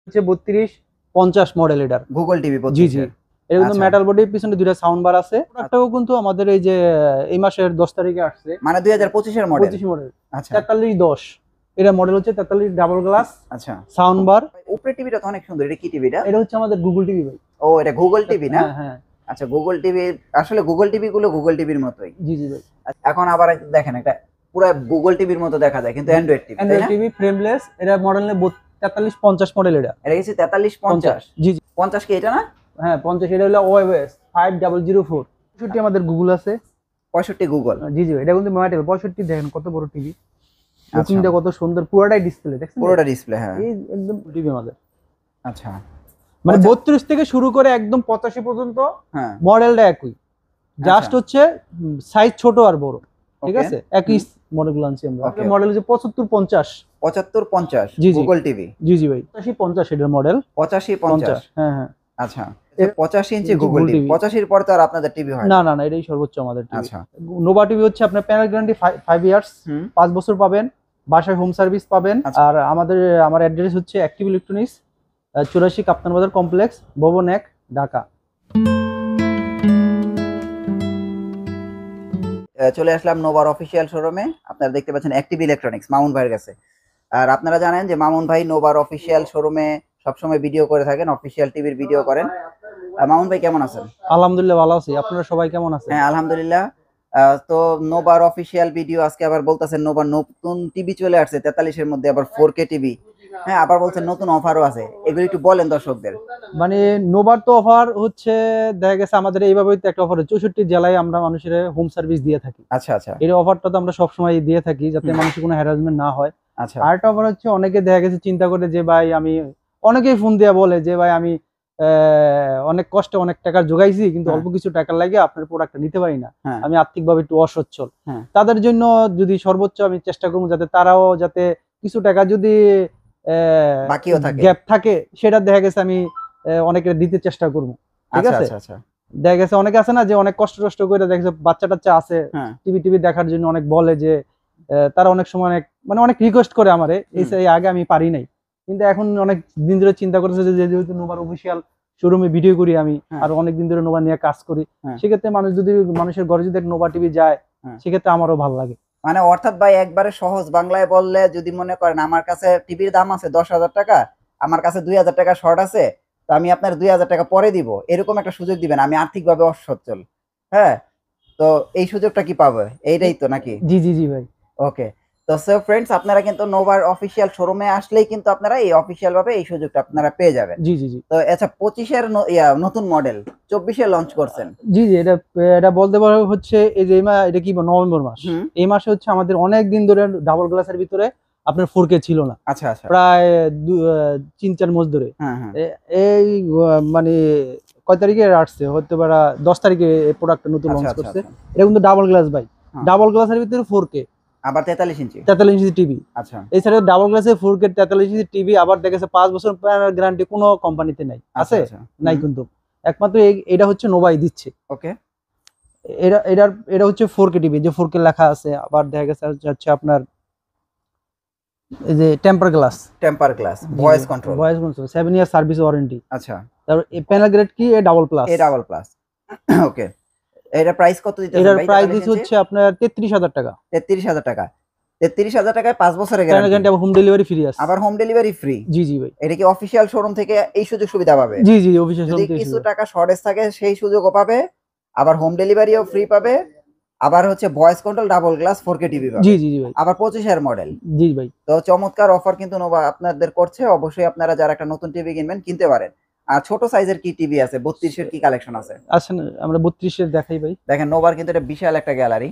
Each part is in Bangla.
হচ্ছে 3250 মডেল এটার গুগল টিভি। জি জি, এটা কিন্তু মেটাল বডির পিছনে দুইটা সাউন্ড বার আছে। প্রোডাক্টটাও কিন্তু আমাদের এই যে এই মাসের 10 তারিখে আসছে, মানে 2025 এর মডেল। 25 মডেল। আচ্ছা 4310 এটা মডেল হচ্ছে 43 ডাবল গ্লাস। আচ্ছা, সাউন্ড বার। উপরে টিভিটা তো অনেক সুন্দর। এটা কি টিভিটা? এটা হচ্ছে আমাদের গুগল টিভি ভাই। ও এটা গুগল টিভি না? হ্যাঁ হ্যাঁ। আচ্ছা গুগল টিভি, আসলে গুগল টিভি গুলো গুগল টিভির মতোই। জি জি ভাই। এখন আবার দেখেন একটা পুরো গুগল টিভির মতো দেখা যায় কিন্তু Android TV. Android TV frameless, এটা মডেল 4350 মডেল। এটা গেছে 4350। জি জি 50 কি এটা না? হ্যাঁ 50। এটা হলো ওএস 5004। 65 আমাদের গুগল আছে। 65 গুগল। জি জি, এটা কিন্তু মেটাল 65। দেখেন কত বড় টিভি, লুকিংটা কত সুন্দর, পুরোটাই ডিসপ্লে দেখছেন? পুরোটা ডিসপ্লে, হ্যাঁ এই একদম টিভি আমাদের। আচ্ছা মানে 32 থেকে শুরু করে একদম 85 পর্যন্ত হ্যাঁ মডেলটা একই, জাস্ট হচ্ছে সাইজ ছোট আর বড়, ঠিক আছে? একই মডেলগুলো আনছি আমরা। মডেল হচ্ছে 7550। 7550 গুগল টিভি। জি জি ভাই 8550 এর মডেল। 8550 হ্যাঁ হ্যাঁ। আচ্ছা 85 ইঞ্চি গুগল টিভি। 85 এর পরে তো আর আপনাদের টিভি হয় না না না, এটাই সর্বোচ্চ আমাদের টিভি। আচ্ছা নোভা টিভি হচ্ছে আপনার প্যানেল গ্যারান্টি 5 ইয়ার্স, 5 বছর পাবেন, বাসায় হোম সার্ভিস পাবেন। আর আমার অ্যাড্রেস হচ্ছে অ্যাক্টিভ ইলেকট্রনিক্স, 84 কাপ্তান বাজার কমপ্লেক্স, ভবন 1, ঢাকা। চলে আসলাম নোভার অফিসিয়াল শোরুমে। আপনারা দেখতে পাচ্ছেন অ্যাক্টিভ ইলেকট্রনিক্স মামুন ভাইয়ের কাছে। আর আপনারা জানেন যে মামুন ভাই নোভার অফিসিয়াল শোরুমে সবসময় ভিডিও করে থাকেন, অফিসিয়াল টিভির ভিডিও করেন। মামুন ভাই কেমন আছেন? আলহামদুলিল্লাহ ভালো আছি, আপনারা সবাই কেমন আছেন? হ্যাঁ আলহামদুলিল্লাহ। তো নোভার অফিসিয়াল ভিডিও আজকে আবার বলতেছেন নোভার নতুন টিভি চলে আসছে 43 এর মধ্যে, আবার 4K টিভি। হ্যাঁ আবার বলছেন নতুন অফারও আছে, এগুলো একটু বলেন দর্শকদের। মানে নোভার তো অফার হচ্ছে, দেখা গেছে আমাদের এইভাবে তো একটা অফার 64 জেলায় আমরা মানুষের হোম সার্ভিস দিয়ে থাকি। আচ্ছা আচ্ছা, এই অফারটা তো আমরা সবসময় দিয়ে থাকি যাতে মানুষের কোনো হ্যারাসমেন্ট না হয়। আচ্ছা আরেকটা অফার হচ্ছে, অনেকে দেখা গেছে চিন্তা করে যে ভাই আমি, অনেকেই ফোন দিয়ে বলে যে ভাই আমি অনেক কষ্টে অনেক টাকা জোগাইছি কিন্তু অল্প কিছু টাকা লাগে আপনার প্রোডাক্টটা নিতে পারি না, আমি আর্থিকভাবে একটু অসচ্ছল। তাদের জন্য যদি সর্বোচ্চ আমি চেষ্টা করবো যাতে তারাও যাতে কিছু টাকা যদি বাকিও থাকে, গ্যাপ থাকে, সেটা দেখা গেছে আমি অনেকের দিতে চেষ্টা করবো, ঠিক আছে? দেখা গেছে অনেকে আছে না যে অনেক কষ্ট করে দেখা গেছে বাচ্চা টাচ্চা আছে টিভি দেখার জন্য অনেক বলে যে তারা অনেক সময় অনেক রিকোয়েস্ট করে আমারে, এই আগে আমি পারি নাই, কিন্তু এখন অনেক দিন ধরে চিন্তা করেছে যে যেহেতু নোভার অফিসিয়াল শোরুমে ভিডিও করি আমি, আর অনেক দিন ধরে নোভা নিয়ে কাজ করি, সেক্ষেত্রে মানুষের ঘরে যদি নোভা টিভি যায় সেক্ষেত্রে আমারও ভালো লাগে। মানে অর্থাৎ ভাই একবারে সহজ বাংলায় বললে, যদি মনে করেন আমার কাছে টিভির দাম আছে 10,000 টাকা, আমার কাছে 2,000 টাকা শর্ট আছে, তো আমি আপনার 2,000 টাকা পরে দিব, এরকম একটা সুযোগ দিবেন। আমি আর্থিকভাবে অসচ্ছল, হ্যাঁ, তো এই সুযোগটা কি পাবে? এইটাই তো নাকি? জি জি জি ভাই। ওকে, তো সো ফ্রেন্ডস, আপনারা কিন্তু নোভার অফিসিয়াল শোরুমে আসলেই কিন্তু আপনারা এই অফিসিয়াল ভাবে এই সুযোগটা আপনারা পেয়ে যাবেন। জি জি জি। তো আচ্ছা 25 এর নতুন মডেল 24 এ লঞ্চ করছেন? জি জি, এটা বলতে পারো হচ্ছে এই যে এটা কি নভেম্বর মাস, এই মাসে হচ্ছে আমাদের অনেক দিন ধরে ডাবল গ্লাসের ভিতরে আপনার 4K ছিল না। আচ্ছা আচ্ছা, প্রায় 3-4 মাস ধরে। এই মানে কয় তারিখে আসছে হতে পারে 10 তারিখে এই প্রোডাক্টটা নতুন লঞ্চ করছে। এটা কিন্তু ডাবল গ্লাস ভাই, ডাবল গ্লাসের ভিতরে 4K, আবার 43 ইঞ্চি টিভি। আচ্ছা, এছাড়া ডাবল গ্লাসে 4K 43 ইঞ্চি টিভি আবার দেখেছে 5 বছর গ্যারান্টি কোনো কোম্পানিতে নাই, আছে নাই কিন্তু একমাত্র এটা হচ্ছে নোভাই দিচ্ছে। ওকে, এটা হচ্ছে 4K টিভি, যে 4K লেখা আছে। আবার দেখা গেছে হচ্ছে আপনার এই যে temper glass voice control 7 year service warranty. আচ্ছা, তারপর এই প্যানেল গ্রেড কি এ ডাবল প্লাস। ওকে, এটা প্রাইস কত দিতেছেন ভাই? এটার প্রাইস হচ্ছে আপনার 33,000 টাকা। 33,000 টাকা। 33,000 টাকায় 5 বছরের গ্যারান্টি, আবার হোম ডেলিভারি ফ্রি আছে। আবার হোম ডেলিভারি ফ্রি? জি জি ভাই। এটা কি অফিশিয়াল শোরুম থেকে এই সুযোগ সুবিধা পাবে? জি জি, অফিশিয়াল শোরুম থেকে কিছু টাকা শর্টেজ থাকে সেই সুযোগও পাবে, আবার হোম ডেলিভারিও ফ্রি পাবে, আবার হচ্ছে voice control double glass 4K TV পাবে। জি জি জি ভাই, আবার 25 এর মডেল। জি ভাই। তো চমৎকার অফার কিন্তু নোভা আপনাদের করছে। অবশ্যই আপনারা যারা একটা নতুন টিভি কিনবেন কিনতে পারেন। আর ছোট সাইজের কি টিভি আছে? 32 এর কি কালেকশন আছে? আচ্ছা, আমরা 32 এর দেখাই ভাই। দেখেন নোভার কিন্তু এটা বিশাল একটা গ্যালারি।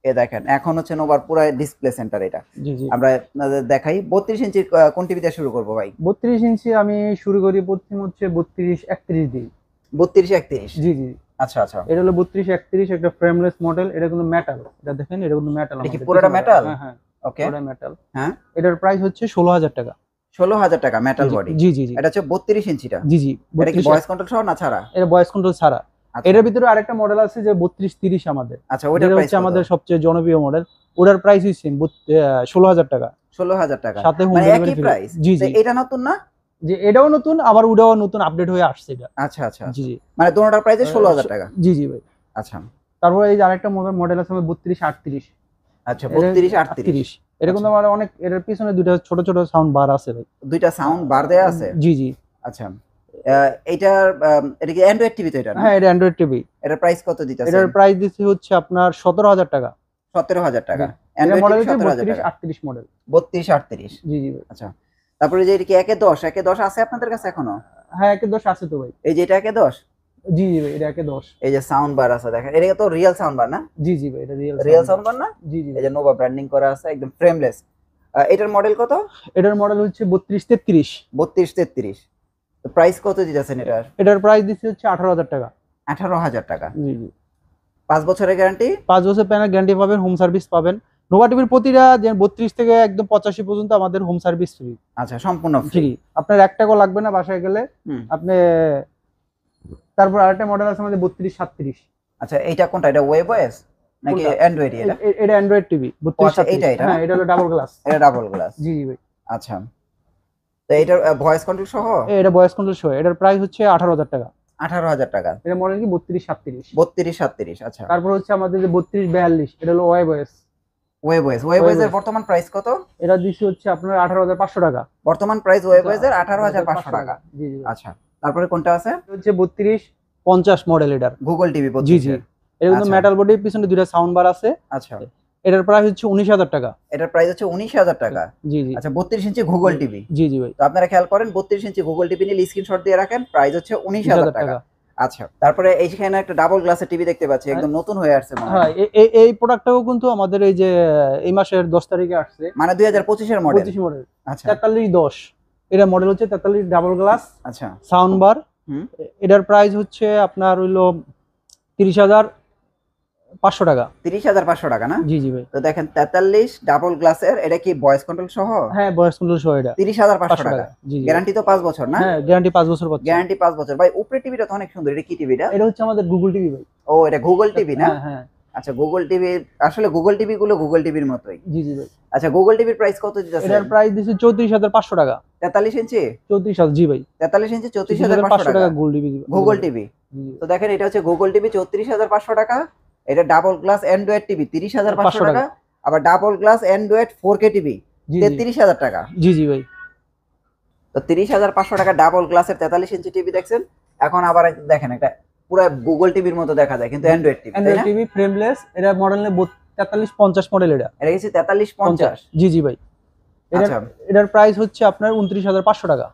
এ দেখেন এখন হচ্ছে নোভার পুরো ডিসপ্লে সেন্টার এটা। জি জি, আমরা আপনাদের দেখাই 32 ইঞ্চির কোন টিভিতে শুরু করব ভাই? 32 ইঞ্চি আমি শুরু করি প্রথম হচ্ছে 32-31 দিয়ে। 32-31? জি জি। আচ্ছা আচ্ছা, এটা হলো 32-31, একটা ফ্রেমলেস মডেল। এটা কিন্তু মেটাল, এটা দেখেন, এটা কিন্তু মেটাল। এটা কি পুরোটা মেটাল? হ্যাঁ হ্যাঁ, ওকে, পুরোটা মেটাল। হ্যাঁ, এটার প্রাইস হচ্ছে 16,000 টাকা। 16,000 টাকা মেটাল বডি? জি জি জি। এটা হচ্ছে 32 ইঞ্চিটা? জি জি। এটা কি ভয়েস কন্ট্রোল সহ না ছাড়া? এটা ভয়েস কন্ট্রোল ছাড়া। এটার ভিতরে আরেকটা মডেল আছে যে 32-30 আমাদের। আচ্ছা, ওটার প্রাইস হচ্ছে আমাদের সবচেয়ে জনপ্রিয় মডেল। ওটার প্রাইস সেম 16,000 টাকা। 16,000 টাকা, সাথে হোম মানে ডেলিভারি একই প্রাইস? জি জি। এটা নতুন না? যে এটাও নতুন আবার ওটাও নতুন আপডেট হয়ে আসছে এটা। আচ্ছা আচ্ছা, জি জি, মানে দুটোটার প্রাইস 16,000 টাকা। জি জি ভাই। আচ্ছা তারপরে এই যে আরেকটা মডেল আছে 3238। আচ্ছা 3238, এটা কিন্তু আমার অনেক, এর পিছনে দুটো ছোট ছোট সাউন্ড বার আছে ভাই। দুইটা সাউন্ড বার দেয়া আছে? জি জি। আচ্ছা এইটার এটা কি অ্যান্ড্রয়েড টিভি তো এটা না? হ্যাঁ এটা অ্যান্ড্রয়েড টিভি। এটার প্রাইস কত দিতেছেন? এটার প্রাইস দিছি হচ্ছে আপনার 17000 টাকা। 17000 টাকা। অ্যান্ড্রয়েড মডেল হচ্ছে 17000 টাকা। 3238 মডেল। 3238। জি জি ভাই। আচ্ছা তারপরে যে এটা কি 1-10 আছে আপনাদের কাছে এখনো? হ্যাঁ 1-10 আছে তো ভাই। এই যে এটা 1-10? জি জি ভাই, এটা 1-10। এই যে সাউন্ড বার আছে দেখেন, এটা তো রিয়েল সাউন্ড বার না? জি জি ভাই, এটা রিয়েল সাউন্ড বার না? জি জি। এই যে নোভা ব্র্যান্ডিং করা আছে, একদম ফ্রেমলেস। এটার মডেল কত? এটার মডেল হচ্ছে 3233। 3233। তো প্রাইস কত দিতেছেন এটার? এটার প্রাইস দিচ্ছি হচ্ছে 18000 টাকা। 18000 টাকা। জি জি। 5 বছরের গ্যারান্টি? 5 বছর প্যানেল গ্যারান্টি পাবেন, হোম সার্ভিস পাবেন। নোভা টিভির প্রতিটা যে 32 থেকে একদম 85 পর্যন্ত আমাদের হোম সার্ভিস ফ্রি। আচ্ছা সম্পূর্ণ ফ্রি। ফ্রি, আপনার 1 টাকাও লাগবে না বাসায় গেলে। আপনি তারপর আরেকটা মডেল আছে আমাদের 3237। আচ্ছা এইটা কোনটা? এটা ওয়েব ওএস নাকি অ্যান্ড্রয়েড? এটা অ্যান্ড্রয়েড টিভি 3237। হ্যাঁ এটা হলো ডাবল গ্লাস। এটা ডাবল গ্লাস। জি জি ভাই। আচ্ছা তো এটার ভয়েস কন্ট্রোল সহ? এটা ভয়েস কন্ট্রোল সহ। এটার প্রাইস হচ্ছে 18000 টাকা। 18000 টাকা। এটা মডেল কি 3237। 3237। আচ্ছা তারপর হচ্ছে আমাদের যে 3242, এটা হলো ওয়েব ওএস। ওয়েব ওএস এর বর্তমান প্রাইস কত? এটা দিছি হচ্ছে আপনার 18500 টাকা। বর্তমান প্রাইস ওয়েব ওএস এর 18500 টাকা। জি জি। আচ্ছা তারপরে কোনটা আছে? হচ্ছে 3250 মডেল এটার গুগল টিভি 32। জি জি। এটা কিন্তু মেটাল বডির পিছনে দুটো সাউন্ড বার আছে। আচ্ছা এটার প্রাইস হচ্ছে 19000 টাকা। এটার প্রাইস হচ্ছে 19000 টাকা। জি জি। আচ্ছা 32 ইঞ্চি গুগল টিভি। জি জি ভাই। তো আপনারা খেয়াল করেন 32 ইঞ্চি গুগল টিভি নিয়ে স্ক্রিনশট দিয়ে রাখেন, প্রাইস হচ্ছে 19000 টাকা। আচ্ছা তারপরে এইখানে একটা ডাবল গ্লাসের টিভি দেখতে পাচ্ছি, একদম নতুন হয়ে আসছে মনে হয়। হ্যাঁ এই প্রোডাক্টটাও কিন্তু আমাদের এই যে এই মাসের 10 তারিখে আসছে, মানে 2025 এর মডেল। 25 মডেল। আচ্ছা 4310। এটা মডেল হচ্ছে 43 ডাবল গ্লাস। আচ্ছা সাউন্ড বার। এটার প্রাইস হচ্ছে আপনার হইলো 30500 টাকা। 30500 টাকা না? জি জি ভাই। তো দেখেন 43 ডাবল গ্লাসের, এটা কি ভয়েস কন্ট্রোল সহ? হ্যাঁ ভয়েস কন্ট্রোল সহ। এটা 30500 টাকা। জি জি। গ্যারান্টি তো 5 বছর না? হ্যাঁ গ্যারান্টি 5 বছর পাচ্ছেন। গ্যারান্টি 5 বছর। ভাই উপরে টিভিটা তো অনেক সুন্দর, এটা কি টিভিটা? এটা হচ্ছে আমাদের গুগল টিভি ভাই। ও এটা গুগল টিভি না? হ্যাঁ হ্যাঁ। আচ্ছা গুগল টিভি, আসলে গুগল টিভি গুলো গুগল টিভির মতোই। জি জি ভাই। আচ্ছা গুগল টিভির প্রাইস কত দিতেছেন? এটার প্রাইস দিছি 34500 টাকা। 43 ইঞ্চি? 34000। জি ভাই। 43 ইঞ্চি 34500 টাকা গুগল টিভি। Google TV. তো দেখেন এটা হচ্ছে গুগল টিভি 34500 টাকা। এটা ডাবল গ্লাস অ্যান্ড্রয়েড টিভি 30500 টাকা। আবার double glass Android 4K TV 33000 টাকা। জি জি ভাই। তো 30500 টাকা ডাবল গ্লাসের 43 ইঞ্চি টিভি দেখছেন। এখন আবার দেখেন একটা পুরো গুগল টিভির মতো দেখা যায় কিন্তু Android TV. Android TV frameless. এটা মডেল 4350 মডেল। এটা গেছে 4350। জি জি ভাই। এটার প্রাইস হচ্ছে আপনার 29500 টাকা।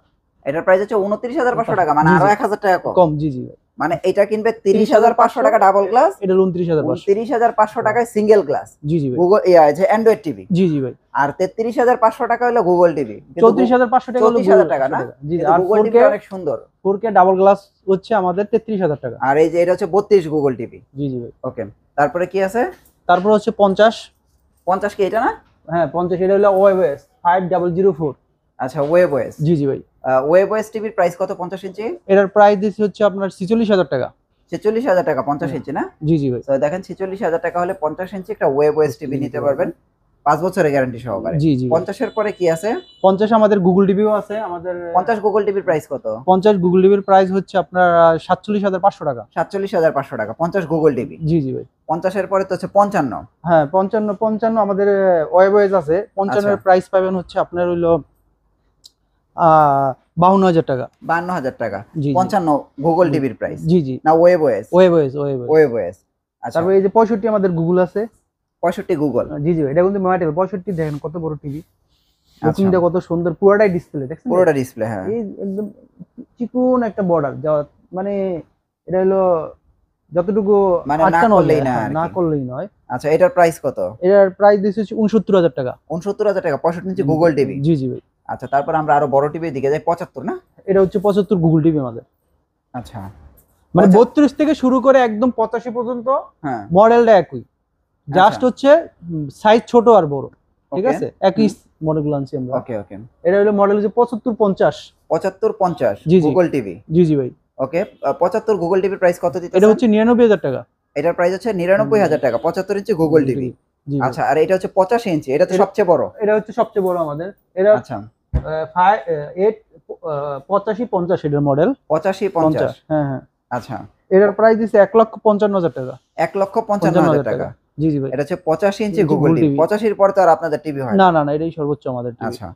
এটার প্রাইস হচ্ছে 29500 টাকা, মানে আরো 1000 টাকা কম। জি জি ভাই। মানে এটা কিনবে 30500 টাকা ডাবল গ্লাস, এটা 29500। 30500 টাকায় সিঙ্গেল গ্লাস। জি জি ভাই। গুগল যে অ্যান্ড্রয়েড টিভি। জি জি ভাই। আর 33500 টাকা হলো গুগল টিভি। 34500 টাকা হলো 34000 টাকা না? জি আর গুগল টিভি অনেক সুন্দর। 4K ডাবল গ্লাস হচ্ছে আমাদের 33000 টাকা। আর এই যে এটা হচ্ছে 32 গুগল টিভি। জি জি ভাই। ওকে তারপরে কি আছে? তারপর হচ্ছে 50 কি এটা না? হ্যাঁ 50। এটা হলো ওয়েবএস 5004। আচ্ছা ওয়েব ওএস। জি জি ভাই। ওয়েব ওএস টিভির প্রাইস কত 50 ইঞ্চি? এটার প্রাইস দিছি হচ্ছে আপনার 46000 টাকা। 46000 টাকা 50 ইঞ্চি না? জি জি ভাই। তো দেখেন 46000 টাকা হলে 50 ইঞ্চি একটা ওয়েব ওএস টিভি নিতে পারবেন 5 বছরের গ্যারান্টি সহকারে। জি জি। 50 এর পরে কি আছে? 50 আমাদের গুগল টিভিও আছে আমাদের। 50 গুগল টিভির প্রাইস কত? 50 গুগল টিভির প্রাইস হচ্ছে আপনার 47500 টাকা। 47500 টাকা 50 গুগল টিভি। জি জি ভাই। 50 এর পরে তো হচ্ছে 55। হ্যাঁ 55 আমাদের ওয়েবওয়েজ আছে। 55 এর প্রাইস পাবেন হচ্ছে আপনার হইলো 52000 টাকা। 52000 টাকা 55 গুগল টিভির প্রাইস। জি জি। না ওয়েব ওএস? Web OS. আচ্ছা তারপর এই যে 65 আমাদের গুগল আছে। 65 গুগল। জি জি এটা কিন্তু ম্যাটেল 65 দেখেন কত বড় টিভি। লুকিংটা কত সুন্দর, পুরোটাই ডিসপ্লে দেখছেন? পুরোটা ডিসপ্লে। হ্যাঁ এই একদম চিকন একটা বর্ডার, মানে এটা হলো যতটুকু মানে না করলেই নয়। আচ্ছা এটার প্রাইস কত? এটার প্রাইস দিচ্ছে 69000 টাকা। 69000 টাকা 65 ইঞ্চি গুগল টিভি। জি জি ভাই। আচ্ছা তারপর আমরা আরো বড় টিভির দিকে যাই 75 না? এটা হচ্ছে 75 গুগল টিভি আমাদের। আচ্ছা মানে 32 থেকে শুরু করে একদম 85 পর্যন্ত মডেলটা একই, জাস্ট হচ্ছে সাইজ ছোট আর বড়, ঠিক আছে? একই মডেলগুলো আনছি আমরা। ওকে ওকে। এটা হলো মডেল হচ্ছে 7550। 7550 গুগল টিভি। জি জি ভাই। ওকে 75 গুগল টিভির প্রাইস কত দিতেছেন? এটা হচ্ছে 99000 টাকা। এটার প্রাইস হচ্ছে 99000 টাকা 75 ইঞ্চি গুগল টিভি। আচ্ছা আর এটা হচ্ছে 85 ইঞ্চি, এটা তো সবচেয়ে বড়। এটা হচ্ছে সবচেয়ে বড় আমাদের। এটা আচ্ছা 85-50 এটার মডেল। 85-50। হ্যাঁ হ্যাঁ। আচ্ছা, এটার প্রাইস দিছে 1,55,000 টাকা। 1,55,000 টাকা। জি জি ভাই। এটা হচ্ছে 85 ইঞ্চি গুগল গুগল টিভি। টিভি। 85 এর পর তো আর আপনাদের টিভি হয় না না না, এটাই সর্বোচ্চ আমাদের টিভি। আচ্ছা,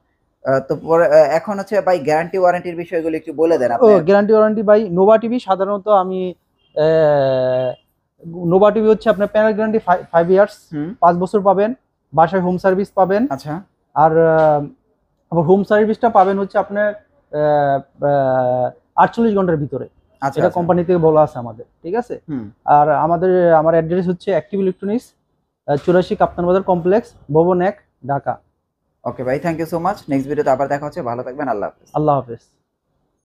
তো পরে এখন হচ্ছে ভাই গ্যারান্টি ওয়ারেন্টির বিষয়গুলো একটু বলে দেন ও আপনি। গ্যারান্টি ওয়ারেন্টি ভাই, নোভা টিভি সাধারণত আমি নোভা টিভি হচ্ছে আপনার প্যানেল গ্যারান্টি 5 ইয়ার্স, 5 বছর পাবেন, বাসায় হোম সার্ভিস পাবেন। আচ্ছা, আর আবার হোম সার্ভিসটা পাবেন হচ্ছে আপনার 48 ঘন্টার ভিতরে। আচ্ছা, এটা কোম্পানি থেকে বলা আছে আমাদের, ঠিক আছে। আর আমার অ্যাড্রেস হচ্ছে অ্যাক্টিভ ইলেকট্রনিক্স, 84 কাপ্তান বাজার কমপ্লেক্স, ভবন 1, ঢাকা। ওকে ভাই, thank you so much. Next ভিডিওতে আবার দেখা হচ্ছে, ভালো থাকবেন, আল্লাহ হাফেজ। আল্লাহ হাফেজ।